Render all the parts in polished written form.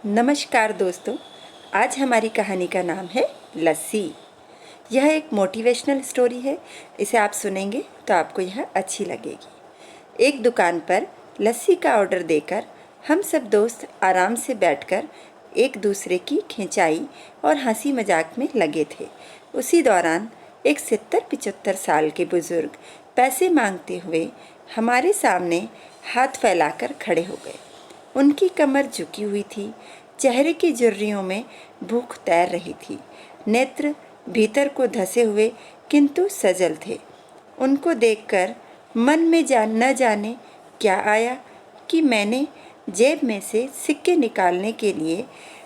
नमस्कार दोस्तों, आज हमारी कहानी का नाम है लस्सी। यह एक मोटिवेशनल स्टोरी है। इसे आप सुनेंगे तो आपको यह अच्छी लगेगी। एक दुकान पर लस्सी का ऑर्डर देकर हम सब दोस्त आराम से बैठकर एक दूसरे की खिंचाई और हंसी मजाक में लगे थे। उसी दौरान एक 70-75 साल के बुजुर्ग पैसे मांगते हुए हमारे सामने हाथ फैलाकर खड़े हो गए। उनकी कमर झुकी हुई थी, चेहरे की झुर्रियों में भूख तैर रही थी, नेत्र भीतर को धसे हुए किंतु सजल थे। उनको देखकर मन में न जाने क्या आया कि मैंने जेब में से सिक्के निकालने के लिए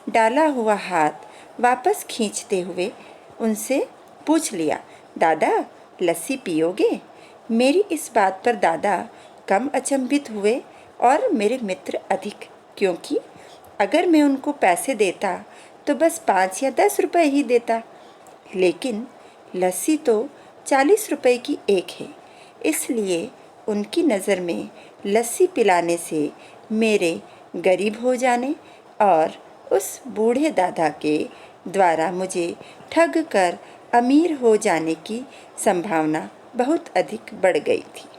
डाला हुआ हाथ वापस खींचते हुए उनसे पूछ लिया, दादा लस्सी पियोगे? मेरी इस बात पर दादा कम अचंभित हुए और मेरे मित्र अधिक, क्योंकि अगर मैं उनको पैसे देता तो बस 5 या 10 रुपए ही देता, लेकिन लस्सी तो 40 रुपए की एक है। इसलिए उनकी नज़र में लस्सी पिलाने से मेरे गरीब हो जाने और उस बूढ़े दादा के द्वारा मुझे ठग कर अमीर हो जाने की संभावना बहुत अधिक बढ़ गई थी।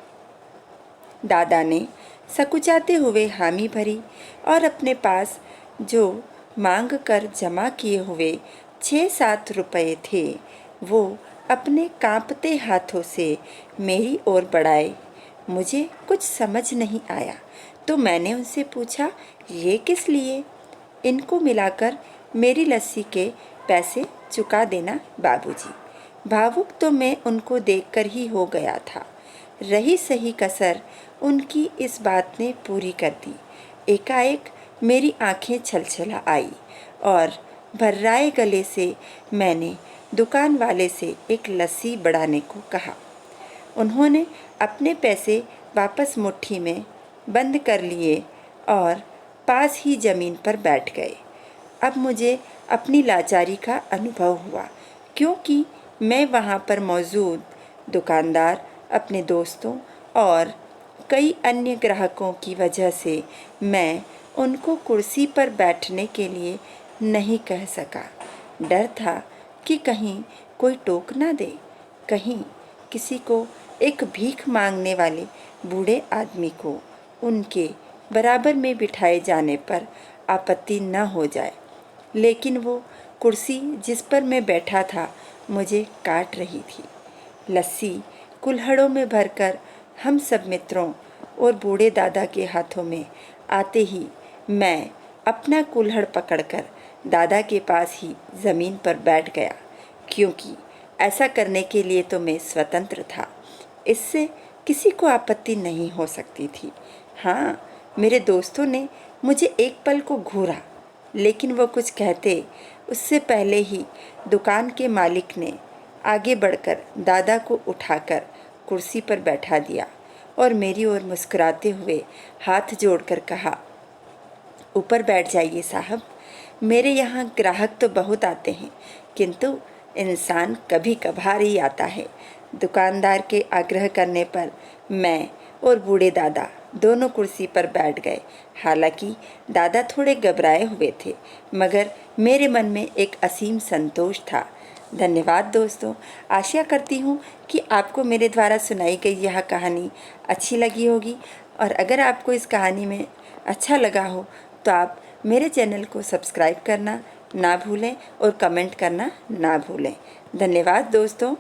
दादा ने सकुचाते हुए हामी भरी और अपने पास जो मांग कर जमा किए हुए 6-7 रुपए थे वो अपने कांपते हाथों से मेरी ओर बढ़ाए। मुझे कुछ समझ नहीं आया तो मैंने उनसे पूछा, ये किस लिए? इनको मिलाकर मेरी लस्सी के पैसे चुका देना बाबूजी। भावुक तो मैं उनको देखकर ही हो गया था। रही सही कसर उनकी इस बात ने पूरी कर दी। एकाएक मेरी आंखें छलछला आई और भर्राए गले से मैंने दुकान वाले से एक लस्सी बढ़ाने को कहा। उन्होंने अपने पैसे वापस मुट्ठी में बंद कर लिए और पास ही ज़मीन पर बैठ गए। अब मुझे अपनी लाचारी का अनुभव हुआ, क्योंकि मैं वहाँ पर मौजूद दुकानदार, अपने दोस्तों और कई अन्य ग्राहकों की वजह से मैं उनको कुर्सी पर बैठने के लिए नहीं कह सका। डर था कि कहीं कोई टोक ना दे, कहीं किसी को एक भीख मांगने वाले बूढ़े आदमी को उनके बराबर में बिठाए जाने पर आपत्ति न हो जाए। लेकिन वो कुर्सी जिस पर मैं बैठा था मुझे काट रही थी। लस्सी कुल्हड़ों में भरकर हम सब मित्रों और बूढ़े दादा के हाथों में आते ही मैं अपना कुल्हड़ पकड़कर दादा के पास ही ज़मीन पर बैठ गया, क्योंकि ऐसा करने के लिए तो मैं स्वतंत्र था। इससे किसी को आपत्ति नहीं हो सकती थी। हाँ, मेरे दोस्तों ने मुझे एक पल को घूरा, लेकिन वो कुछ कहते उससे पहले ही दुकान के मालिक ने आगे बढ़कर दादा को उठाकर कुर्सी पर बैठा दिया और मेरी ओर मुस्कुराते हुए हाथ जोड़कर कहा, ऊपर बैठ जाइए साहब। मेरे यहाँ ग्राहक तो बहुत आते हैं, किंतु इंसान कभी कभार ही आता है। दुकानदार के आग्रह करने पर मैं और बूढ़े दादा दोनों कुर्सी पर बैठ गए। हालांकि दादा थोड़े घबराए हुए थे, मगर मेरे मन में एक असीम संतोष था। धन्यवाद दोस्तों। आशा करती हूँ कि आपको मेरे द्वारा सुनाई गई यह कहानी अच्छी लगी होगी, और अगर आपको इस कहानी में अच्छा लगा हो तो आप मेरे चैनल को सब्सक्राइब करना ना भूलें और कमेंट करना ना भूलें। धन्यवाद दोस्तों।